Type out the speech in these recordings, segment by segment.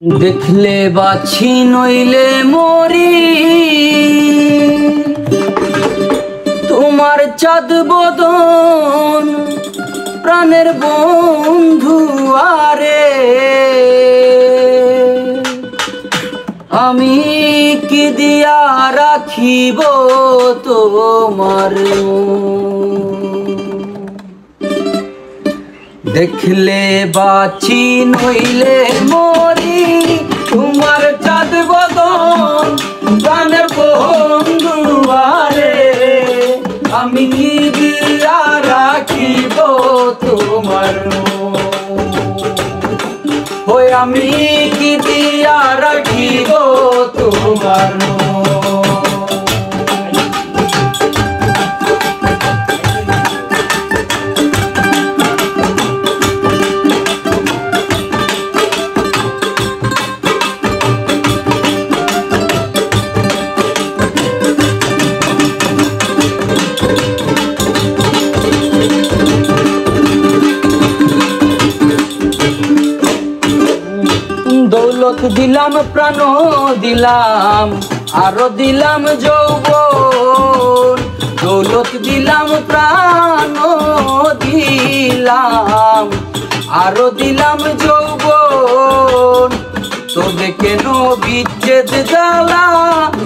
देखले बाछी नইলে মরি তোমার চাঁদ বদন প্রাণের বন্ধু আরে আমি কি দিয়া রাখিব তোমার देखले बाछी नইলে মরি তোমার চাঁদ বদন প্রাণের বন্ধু আরে আমি কি দিয়া রাখিব তোমার ওই আমি কি দিয়া রাখিব তোমার दौलत दिलाम प्राण दिलाम आरो दिलाम যৌবন दौलत दिलाम प्राण दिलाम आरो दिलाम যৌবন तबे केन विच्छेद জ্বালা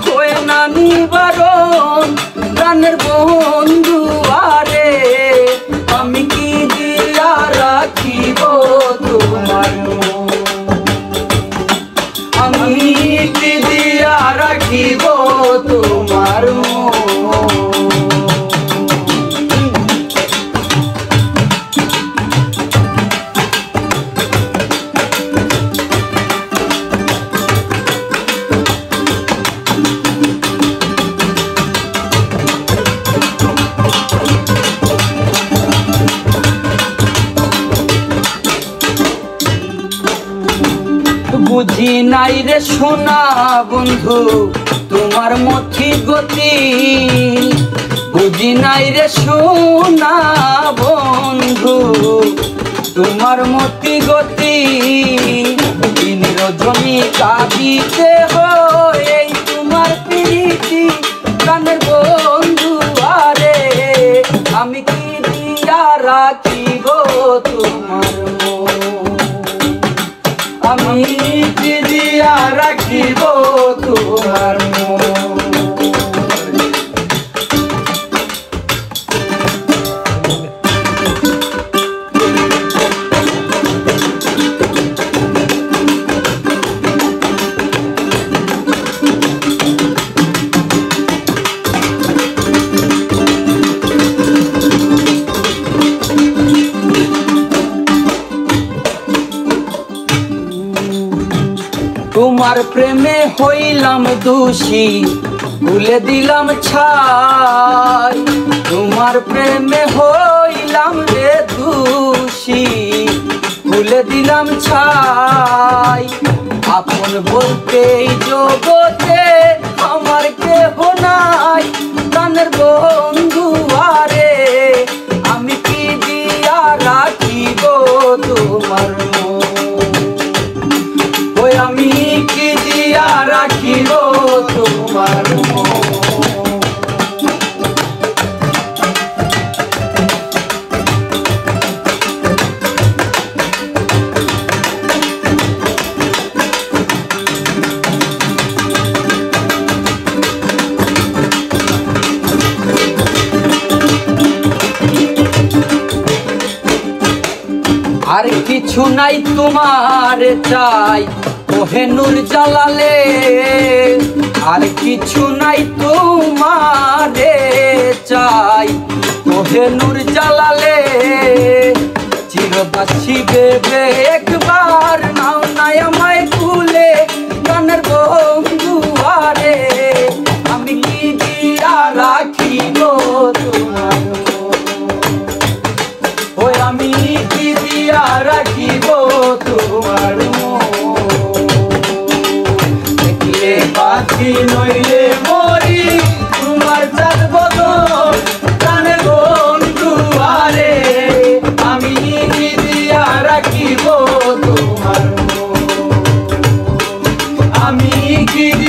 হয় না নিবারণ প্রাণের বন্ধু আরে আমি কি দিয়া রাখিব তোমার আমি কি দিয়া রাখিব তোমার বুঝি নাই রে সোনা বন্ধু তোমার মতি গতি বুঝি নাই রে সোনা বন্ধু তোমার মতি গতি দিন রজনী কাঁদিতে হয় তোমার প্রীতি প্রাণের বন্ধু আরে আমি কি দিয়া রাখিব তোমার আমি কি দিয়া রাখিব তোমার তোমার প্রেমে হইলাম দোষী ভুলে দিলাম ছাই তোমার প্রেমে হইলাম রে দোষী ভুলে দিলাম ছাই আপন বলতে এই জগতে আমার কেহ নাই প্রাণের বন্ধু আরে আমি কি দিয়া রাখিব তোমার আমি কি দিয়া রাখিব তোমার আর কিছু নাই তোমার চাই ওহে নূর জালালে আর কিছু নাই তোমারে চাই ওহে নূর জালালে চিরবাসী বেবে একবার নাও নাই আমায় কুলে প্রাণের বন্ধু আরে আমি কি দিয়া রাখিব তোমার ওই আমি কি দিয়া রাখিব তোমার বাছি নইলে মরি তোমার চাঁদ বদন প্রাণের বন্ধু আরে আমি কি দিয়া রাখিব তোমার কি